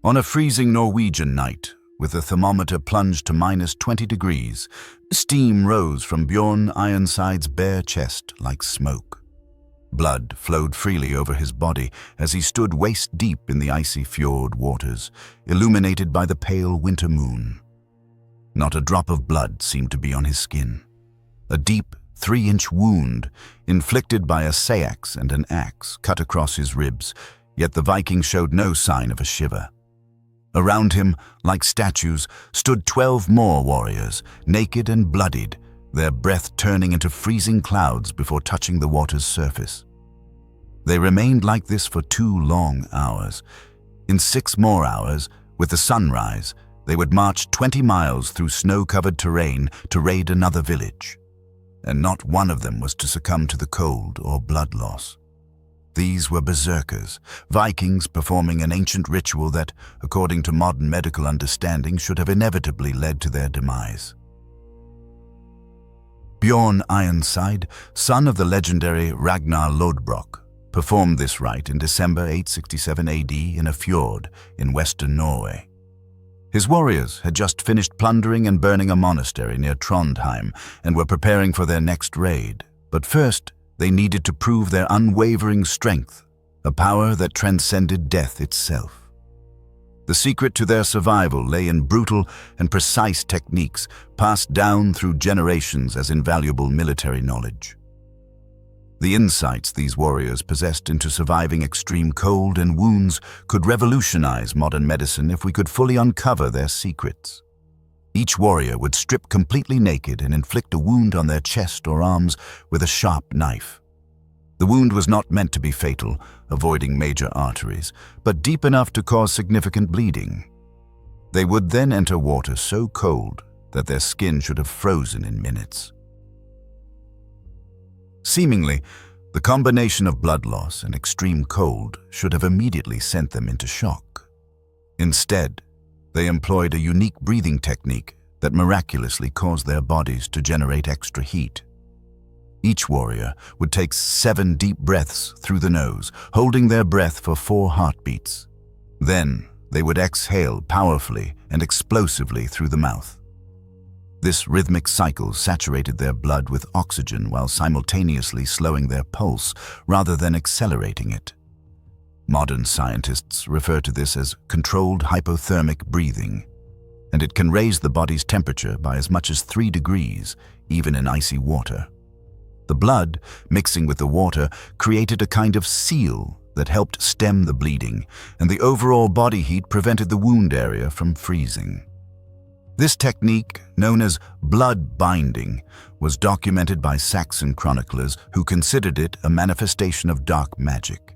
On a freezing Norwegian night, with the thermometer plunged to -20 degrees, steam rose from Bjorn Ironside's bare chest like smoke. Blood flowed freely over his body as he stood waist-deep in the icy fjord waters, illuminated by the pale winter moon. Not a drop of blood seemed to be on his skin. A deep, 3-inch wound, inflicted by a sax and an axe, cut across his ribs, yet the Viking showed no sign of a shiver. Around him, like statues, stood 12 more warriors, naked and bloodied, their breath turning into freezing clouds before touching the water's surface. They remained like this for 2 long hours. In 6 more hours, with the sunrise, they would march 20 miles through snow-covered terrain to raid another village. And not one of them was to succumb to the cold or blood loss. These were berserkers, Vikings performing an ancient ritual that, according to modern medical understanding, should have inevitably led to their demise. Bjorn Ironside, son of the legendary Ragnar Lodbrok, performed this rite in December 867 AD in a fjord in western Norway. His warriors had just finished plundering and burning a monastery near Trondheim and were preparing for their next raid. But first, they needed to prove their unwavering strength, a power that transcended death itself. The secret to their survival lay in brutal and precise techniques passed down through generations as invaluable military knowledge. The insights these warriors possessed into surviving extreme cold and wounds could revolutionize modern medicine if we could fully uncover their secrets. Each warrior would strip completely naked and inflict a wound on their chest or arms with a sharp knife. The wound was not meant to be fatal, avoiding major arteries, but deep enough to cause significant bleeding. They would then enter water so cold that their skin should have frozen in minutes. Seemingly, the combination of blood loss and extreme cold should have immediately sent them into shock. Instead, they employed a unique breathing technique that miraculously caused their bodies to generate extra heat. Each warrior would take 7 deep breaths through the nose, holding their breath for 4 heartbeats. Then, they would exhale powerfully and explosively through the mouth. This rhythmic cycle saturated their blood with oxygen while simultaneously slowing their pulse rather than accelerating it. Modern scientists refer to this as controlled hypothermic breathing, and it can raise the body's temperature by as much as 3 degrees, even in icy water. The blood, mixing with the water, created a kind of seal that helped stem the bleeding, and the overall body heat prevented the wound area from freezing. This technique, known as blood binding, was documented by Saxon chroniclers who considered it a manifestation of dark magic.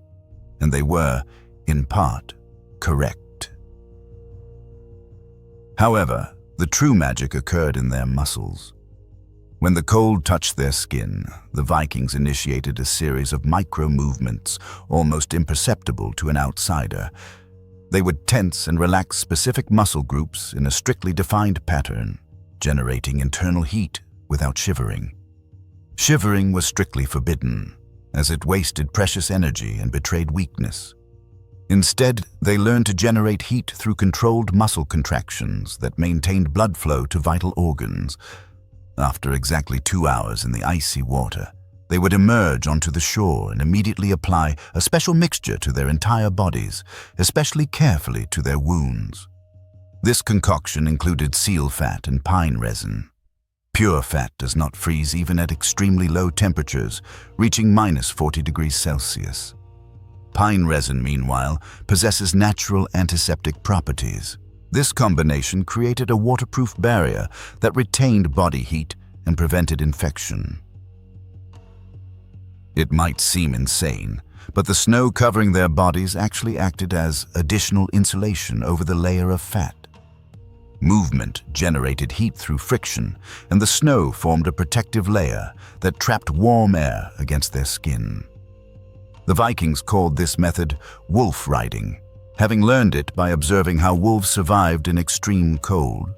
And they were, in part, correct. However, the true magic occurred in their muscles. When the cold touched their skin, the Vikings initiated a series of micro-movements, almost imperceptible to an outsider. They would tense and relax specific muscle groups in a strictly defined pattern, generating internal heat without shivering. Shivering was strictly forbidden, as it wasted precious energy and betrayed weakness. Instead, they learned to generate heat through controlled muscle contractions that maintained blood flow to vital organs. After exactly 2 hours in the icy water, they would emerge onto the shore and immediately apply a special mixture to their entire bodies, especially carefully to their wounds. This concoction included seal fat and pine resin. Pure fat does not freeze even at extremely low temperatures, reaching -40 degrees Celsius. Pine resin, meanwhile, possesses natural antiseptic properties. This combination created a waterproof barrier that retained body heat and prevented infection. It might seem insane, but the snow covering their bodies actually acted as additional insulation over the layer of fat. Movement generated heat through friction, and the snow formed a protective layer that trapped warm air against their skin. The Vikings called this method wolf riding, having learned it by observing how wolves survived in extreme cold.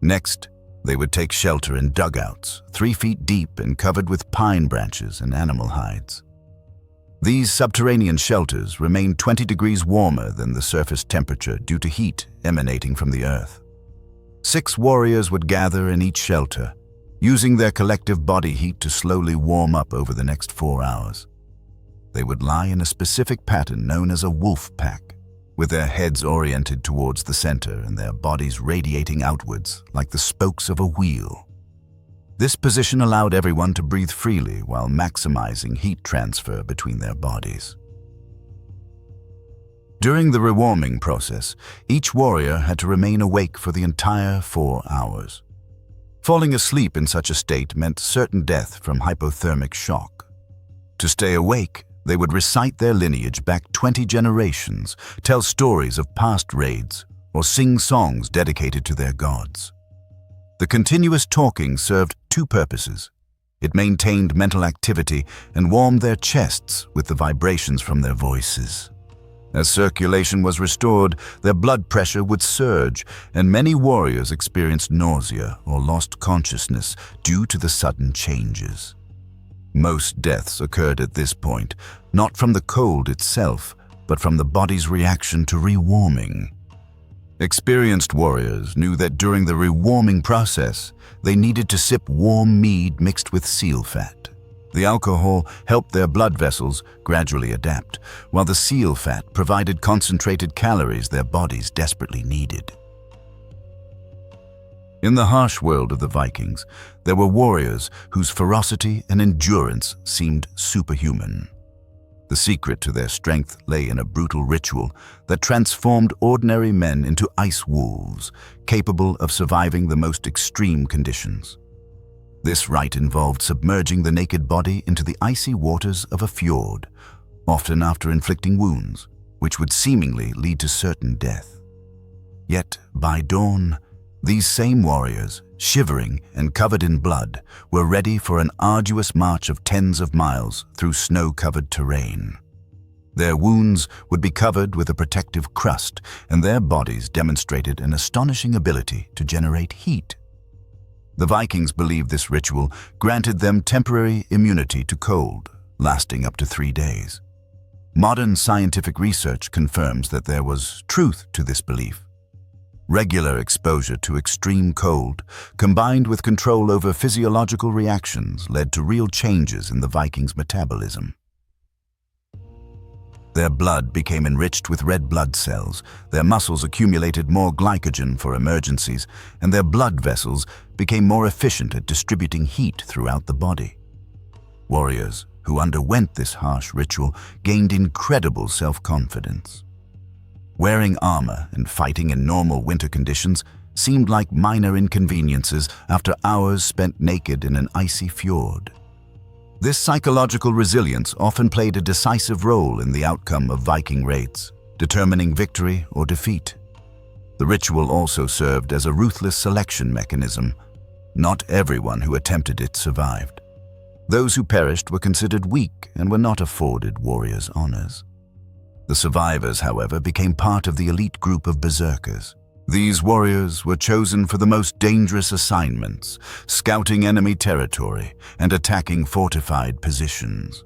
Next, they would take shelter in dugouts, 3 feet deep and covered with pine branches and animal hides. These subterranean shelters remained 20 degrees warmer than the surface temperature due to heat emanating from the earth. 6 warriors would gather in each shelter, using their collective body heat to slowly warm up over the next 4 hours. They would lie in a specific pattern known as a wolf pack, with their heads oriented towards the center and their bodies radiating outwards like the spokes of a wheel. This position allowed everyone to breathe freely while maximizing heat transfer between their bodies. During the rewarming process, each warrior had to remain awake for the entire 4 hours. Falling asleep in such a state meant certain death from hypothermic shock. To stay awake, they would recite their lineage back 20 generations, tell stories of past raids, or sing songs dedicated to their gods. The continuous talking served 2 purposes. It maintained mental activity and warmed their chests with the vibrations from their voices. As circulation was restored, their blood pressure would surge, and many warriors experienced nausea or lost consciousness due to the sudden changes. Most deaths occurred at this point, not from the cold itself, but from the body's reaction to rewarming. Experienced warriors knew that during the rewarming process, they needed to sip warm mead mixed with seal fat. The alcohol helped their blood vessels gradually adapt, while the seal fat provided concentrated calories their bodies desperately needed. In the harsh world of the Vikings, there were warriors whose ferocity and endurance seemed superhuman. The secret to their strength lay in a brutal ritual that transformed ordinary men into ice wolves, capable of surviving the most extreme conditions. This rite involved submerging the naked body into the icy waters of a fjord, often after inflicting wounds, which would seemingly lead to certain death. Yet, by dawn, these same warriors, shivering and covered in blood, were ready for an arduous march of tens of miles through snow-covered terrain. Their wounds would be covered with a protective crust, and their bodies demonstrated an astonishing ability to generate heat. The Vikings believed this ritual granted them temporary immunity to cold, lasting up to 3 days. Modern scientific research confirms that there was truth to this belief. Regular exposure to extreme cold, combined with control over physiological reactions, led to real changes in the Vikings' metabolism. Their blood became enriched with red blood cells, their muscles accumulated more glycogen for emergencies, and their blood vessels became more efficient at distributing heat throughout the body. Warriors who underwent this harsh ritual gained incredible self-confidence. Wearing armor and fighting in normal winter conditions seemed like minor inconveniences after hours spent naked in an icy fjord. This psychological resilience often played a decisive role in the outcome of Viking raids, determining victory or defeat. The ritual also served as a ruthless selection mechanism. Not everyone who attempted it survived. Those who perished were considered weak and were not afforded warriors' honors. The survivors, however, became part of the elite group of berserkers. These warriors were chosen for the most dangerous assignments, scouting enemy territory and attacking fortified positions.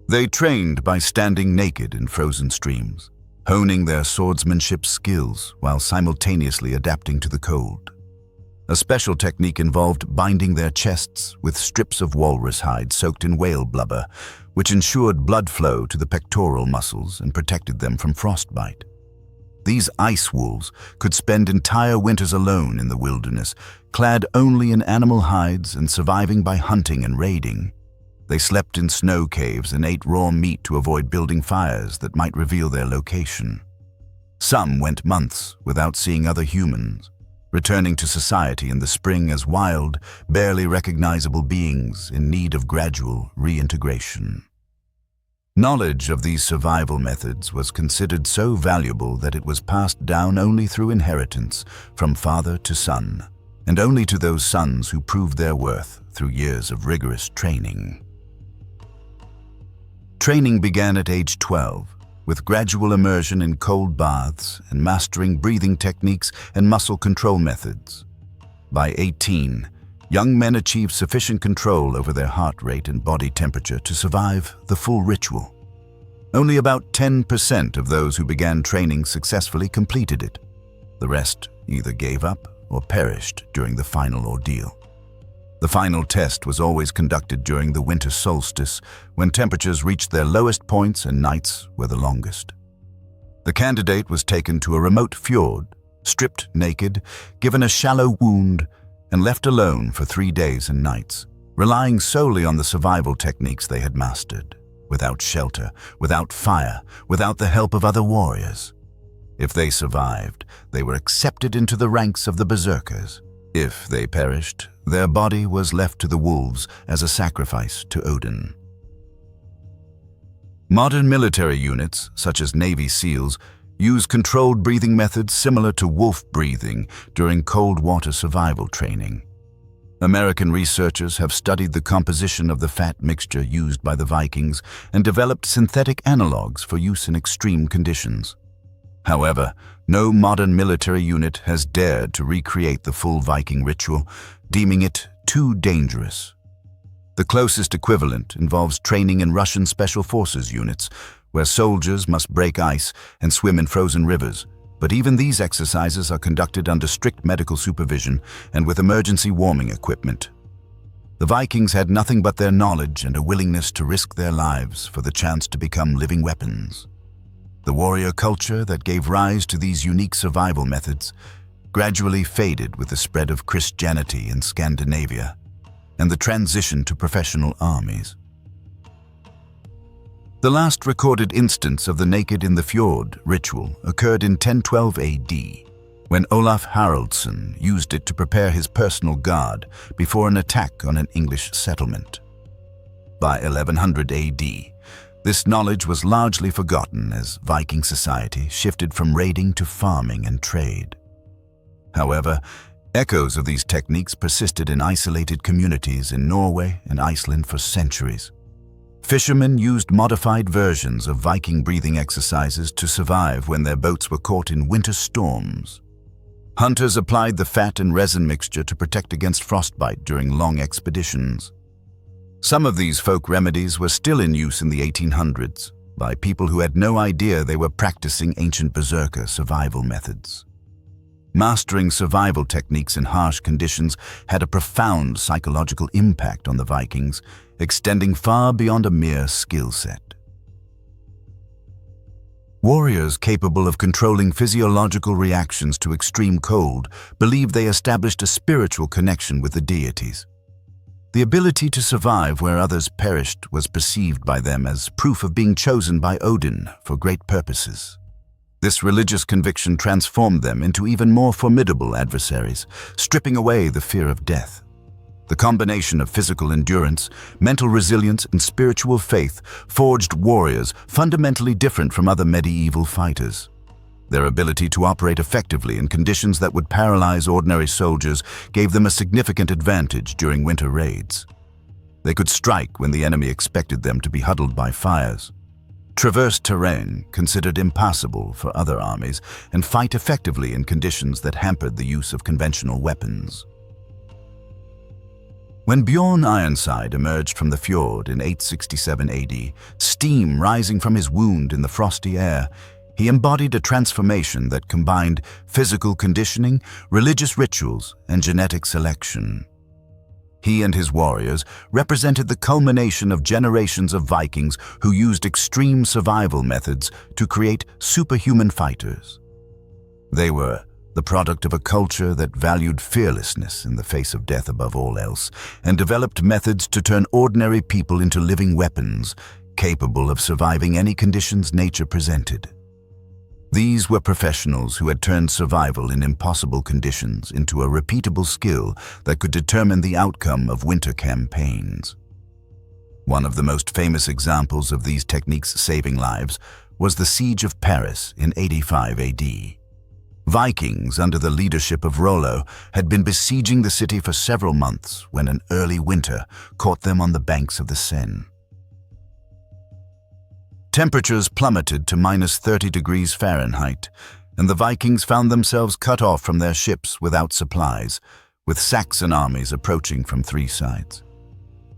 They trained by standing naked in frozen streams, honing their swordsmanship skills while simultaneously adapting to the cold. A special technique involved binding their chests with strips of walrus hide soaked in whale blubber, which ensured blood flow to the pectoral muscles and protected them from frostbite. These ice wolves could spend entire winters alone in the wilderness, clad only in animal hides and surviving by hunting and raiding. They slept in snow caves and ate raw meat to avoid building fires that might reveal their location. Some went months without seeing other humans, returning to society in the spring as wild, barely recognizable beings in need of gradual reintegration. Knowledge of these survival methods was considered so valuable that it was passed down only through inheritance from father to son, and only to those sons who proved their worth through years of rigorous training. Training began at age 12, with gradual immersion in cold baths and mastering breathing techniques and muscle control methods. By 18, young men achieved sufficient control over their heart rate and body temperature to survive the full ritual. Only about 10% of those who began training successfully completed it. The rest either gave up or perished during the final ordeal. The final test was always conducted during the winter solstice, when temperatures reached their lowest points and nights were the longest. The candidate was taken to a remote fjord, stripped naked, given a shallow wound, and left alone for 3 days and nights, relying solely on the survival techniques they had mastered, without shelter, without fire, without the help of other warriors. If they survived, they were accepted into the ranks of the berserkers. If they perished, their body was left to the wolves as a sacrifice to Odin. Modern military units, such as Navy SEALs, use controlled breathing methods similar to wolf breathing during cold water survival training. American researchers have studied the composition of the fat mixture used by the Vikings and developed synthetic analogs for use in extreme conditions. However, no modern military unit has dared to recreate the full Viking ritual, deeming it too dangerous. The closest equivalent involves training in Russian special forces units, where soldiers must break ice and swim in frozen rivers. But even these exercises are conducted under strict medical supervision and with emergency warming equipment. The Vikings had nothing but their knowledge and a willingness to risk their lives for the chance to become living weapons. The warrior culture that gave rise to these unique survival methods gradually faded with the spread of Christianity in Scandinavia and the transition to professional armies. The last recorded instance of the naked in the fjord ritual occurred in 1012 AD, when Olaf Haraldsson used it to prepare his personal guard before an attack on an English settlement. By 1100 AD, this knowledge was largely forgotten as Viking society shifted from raiding to farming and trade. However, echoes of these techniques persisted in isolated communities in Norway and Iceland for centuries. Fishermen used modified versions of Viking breathing exercises to survive when their boats were caught in winter storms. Hunters applied the fat and resin mixture to protect against frostbite during long expeditions. Some of these folk remedies were still in use in the 1800s by people who had no idea they were practicing ancient berserker survival methods. Mastering survival techniques in harsh conditions had a profound psychological impact on the Vikings, extending far beyond a mere skill set. Warriors capable of controlling physiological reactions to extreme cold believed they established a spiritual connection with the deities. The ability to survive where others perished was perceived by them as proof of being chosen by Odin for great purposes. This religious conviction transformed them into even more formidable adversaries, stripping away the fear of death. The combination of physical endurance, mental resilience, and spiritual faith forged warriors fundamentally different from other medieval fighters. Their ability to operate effectively in conditions that would paralyze ordinary soldiers gave them a significant advantage during winter raids. They could strike when the enemy expected them to be huddled by fires, traverse terrain considered impassable for other armies, and fight effectively in conditions that hampered the use of conventional weapons. When Bjorn Ironside emerged from the fjord in 867 AD, steam rising from his wound in the frosty air, he embodied a transformation that combined physical conditioning, religious rituals, and genetic selection. He and his warriors represented the culmination of generations of Vikings who used extreme survival methods to create superhuman fighters. They were the product of a culture that valued fearlessness in the face of death above all else, and developed methods to turn ordinary people into living weapons, capable of surviving any conditions nature presented. These were professionals who had turned survival in impossible conditions into a repeatable skill that could determine the outcome of winter campaigns. One of the most famous examples of these techniques saving lives was the Siege of Paris in 85 AD. Vikings, under the leadership of Rollo, had been besieging the city for several months when an early winter caught them on the banks of the Seine. Temperatures plummeted to -30 degrees Fahrenheit, and the Vikings found themselves cut off from their ships without supplies, with Saxon armies approaching from 3 sides.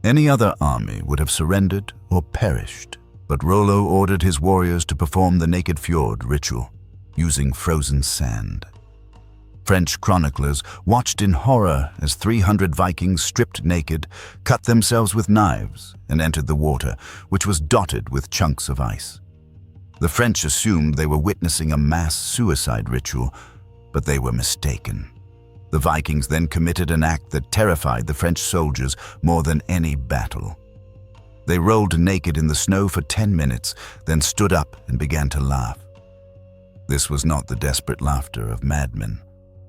Any other army would have surrendered or perished, but Rollo ordered his warriors to perform the Naked Fjord ritual, using frozen sand. French chroniclers watched in horror as 300 Vikings stripped naked, cut themselves with knives, and entered the water, which was dotted with chunks of ice. The French assumed they were witnessing a mass suicide ritual, but they were mistaken. The Vikings then committed an act that terrified the French soldiers more than any battle. They rolled naked in the snow for 10 minutes, then stood up and began to laugh. This was not the desperate laughter of madmen,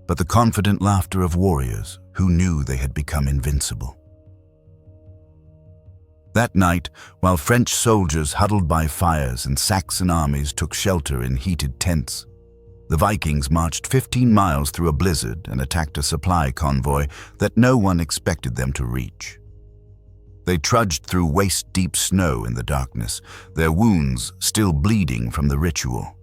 but the confident laughter of warriors who knew they had become invincible. That night, while French soldiers huddled by fires and Saxon armies took shelter in heated tents, the Vikings marched 15 miles through a blizzard and attacked a supply convoy that no one expected them to reach. They trudged through waist-deep snow in the darkness, their wounds still bleeding from the ritual.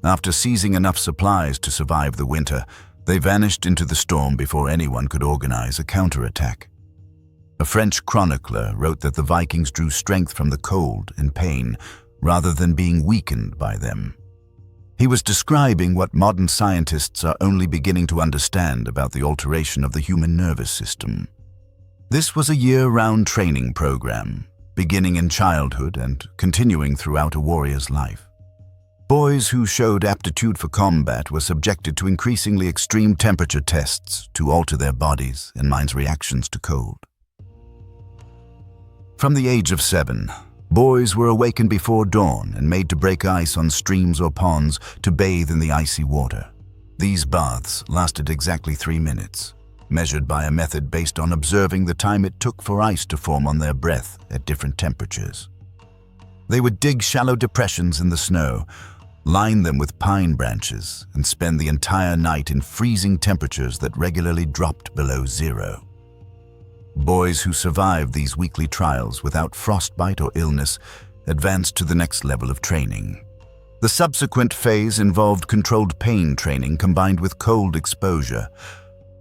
After seizing enough supplies to survive the winter, they vanished into the storm before anyone could organize a counterattack. A French chronicler wrote that the Vikings drew strength from the cold and pain rather than being weakened by them. He was describing what modern scientists are only beginning to understand about the alteration of the human nervous system. This was a year-round training program, beginning in childhood and continuing throughout a warrior's life. Boys who showed aptitude for combat were subjected to increasingly extreme temperature tests to alter their bodies and minds' reactions to cold. From the age of 7, boys were awakened before dawn and made to break ice on streams or ponds to bathe in the icy water. These baths lasted exactly 3 minutes, measured by a method based on observing the time it took for ice to form on their breath at different temperatures. They would dig shallow depressions in the snow, line them with pine branches, and spend the entire night in freezing temperatures that regularly dropped below 0. Boys who survived these weekly trials without frostbite or illness advanced to the next level of training. The subsequent phase involved controlled pain training combined with cold exposure.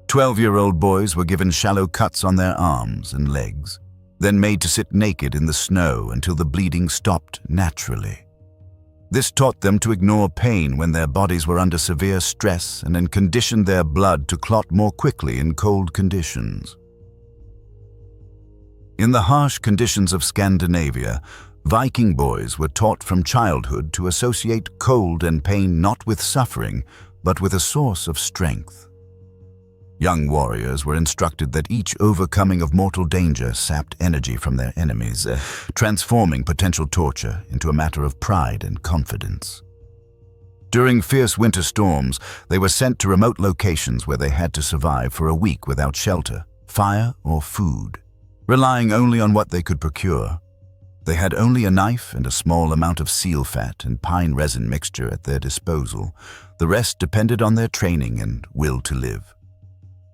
12-year-old boys were given shallow cuts on their arms and legs, then made to sit naked in the snow until the bleeding stopped naturally. This taught them to ignore pain when their bodies were under severe stress and then conditioned their blood to clot more quickly in cold conditions. In the harsh conditions of Scandinavia, Viking boys were taught from childhood to associate cold and pain not with suffering, but with a source of strength. Young warriors were instructed that each overcoming of mortal danger sapped energy from their enemies, transforming potential torture into a matter of pride and confidence. During fierce winter storms, they were sent to remote locations where they had to survive for a week without shelter, fire, or food, relying only on what they could procure. They had only a knife and a small amount of seal fat and pine resin mixture at their disposal. The rest depended on their training and will to live.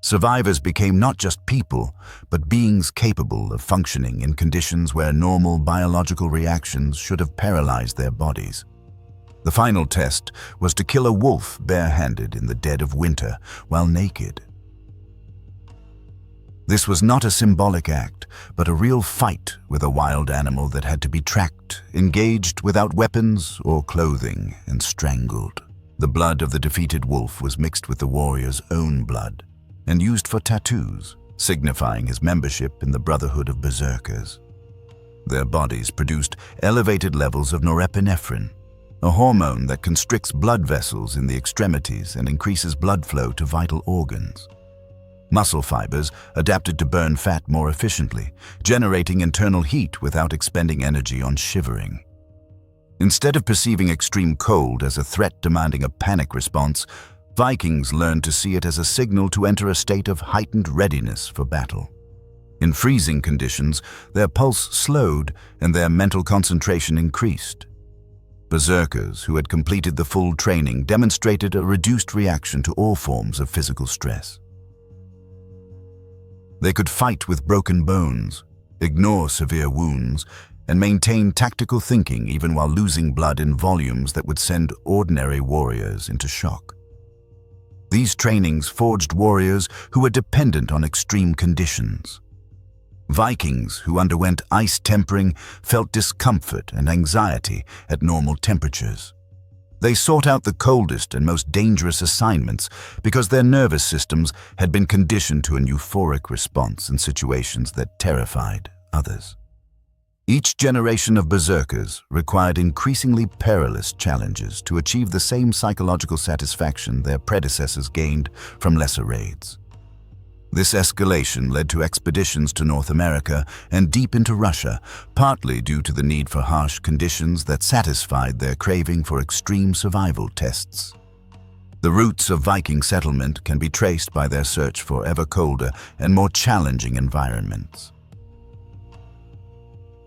Survivors became not just people, but beings capable of functioning in conditions where normal biological reactions should have paralyzed their bodies. The final test was to kill a wolf barehanded in the dead of winter while naked. This was not a symbolic act, but a real fight with a wild animal that had to be tracked, engaged without weapons or clothing, and strangled. The blood of the defeated wolf was mixed with the warrior's own blood and used for tattoos, signifying his membership in the Brotherhood of Berserkers. Their bodies produced elevated levels of norepinephrine, a hormone that constricts blood vessels in the extremities and increases blood flow to vital organs. Muscle fibers adapted to burn fat more efficiently, generating internal heat without expending energy on shivering. Instead of perceiving extreme cold as a threat demanding a panic response, Vikings learned to see it as a signal to enter a state of heightened readiness for battle. In freezing conditions, their pulse slowed and their mental concentration increased. Berserkers who had completed the full training demonstrated a reduced reaction to all forms of physical stress. They could fight with broken bones, ignore severe wounds, and maintain tactical thinking even while losing blood in volumes that would send ordinary warriors into shock. These trainings forged warriors who were dependent on extreme conditions. Vikings who underwent ice tempering felt discomfort and anxiety at normal temperatures. They sought out the coldest and most dangerous assignments because their nervous systems had been conditioned to an euphoric response in situations that terrified others. Each generation of berserkers required increasingly perilous challenges to achieve the same psychological satisfaction their predecessors gained from lesser raids. This escalation led to expeditions to North America and deep into Russia, partly due to the need for harsh conditions that satisfied their craving for extreme survival tests. The roots of Viking settlement can be traced by their search for ever colder and more challenging environments.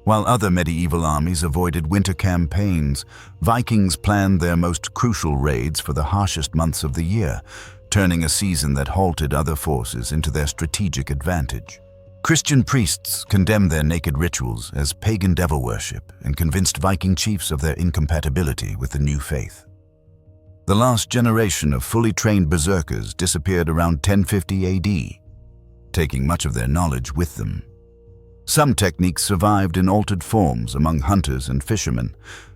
While other medieval armies avoided winter campaigns, Vikings planned their most crucial raids for the harshest months of the year, turning a season that halted other forces into their strategic advantage. Christian priests condemned their naked rituals as pagan devil worship and convinced Viking chiefs of their incompatibility with the new faith. The last generation of fully trained berserkers disappeared around 1050 AD, taking much of their knowledge with them. Some techniques survived in altered forms among hunters and fishermen,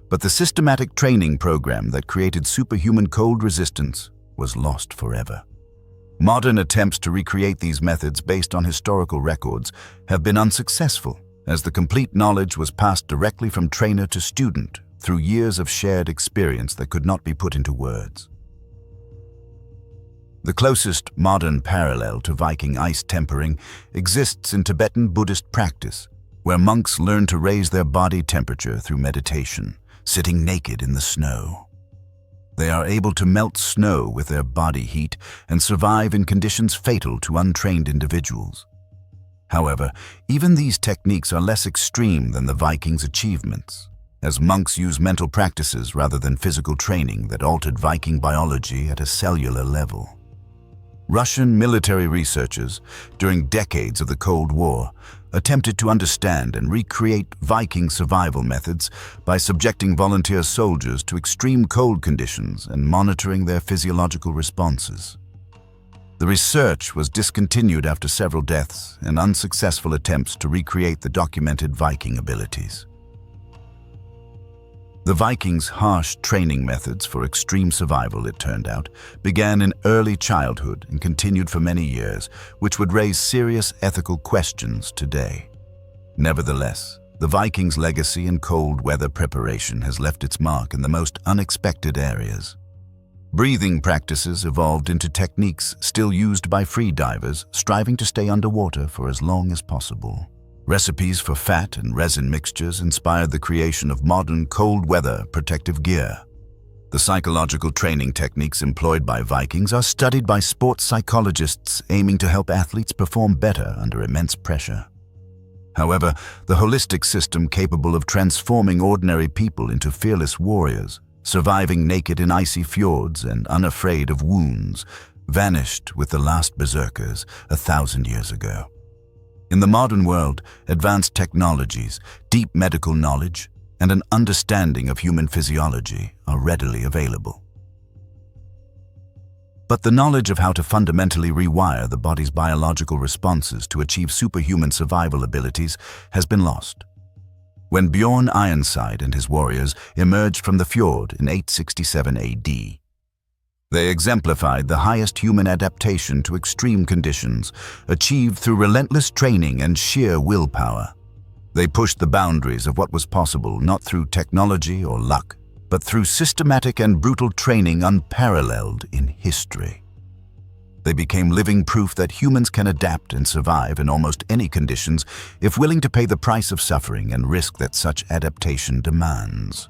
but the systematic training program that created superhuman cold resistance was lost forever. Modern attempts to recreate these methods based on historical records have been unsuccessful, as the complete knowledge was passed directly from trainer to student through years of shared experience that could not be put into words. The closest modern parallel to Viking ice tempering exists in Tibetan Buddhist practice, where monks learn to raise their body temperature through meditation, sitting naked in the snow. They are able to melt snow with their body heat and survive in conditions fatal to untrained individuals. However, even these techniques are less extreme than the Vikings' achievements, as monks use mental practices rather than physical training that altered Viking biology at a cellular level. Russian military researchers, during decades of the Cold War, attempted to understand and recreate Viking survival methods by subjecting volunteer soldiers to extreme cold conditions and monitoring their physiological responses. The research was discontinued after several deaths and unsuccessful attempts to recreate the documented Viking abilities. The Vikings' harsh training methods for extreme survival, it turned out, began in early childhood and continued for many years, which would raise serious ethical questions today. Nevertheless, the Vikings' legacy in cold weather preparation has left its mark in the most unexpected areas. Breathing practices evolved into techniques still used by free divers striving to stay underwater for as long as possible. Recipes for fat and resin mixtures inspired the creation of modern cold-weather protective gear. The psychological training techniques employed by Vikings are studied by sports psychologists aiming to help athletes perform better under immense pressure. However, the holistic system capable of transforming ordinary people into fearless warriors, surviving naked in icy fjords and unafraid of wounds, vanished with the last berserkers 1,000 years ago. In the modern world, advanced technologies, deep medical knowledge, and an understanding of human physiology are readily available. But the knowledge of how to fundamentally rewire the body's biological responses to achieve superhuman survival abilities has been lost. When Bjorn Ironside and his warriors emerged from the fjord in 867 AD, they exemplified the highest human adaptation to extreme conditions, achieved through relentless training and sheer willpower. They pushed the boundaries of what was possible not through technology or luck, but through systematic and brutal training unparalleled in history. They became living proof that humans can adapt and survive in almost any conditions if willing to pay the price of suffering and risk that such adaptation demands.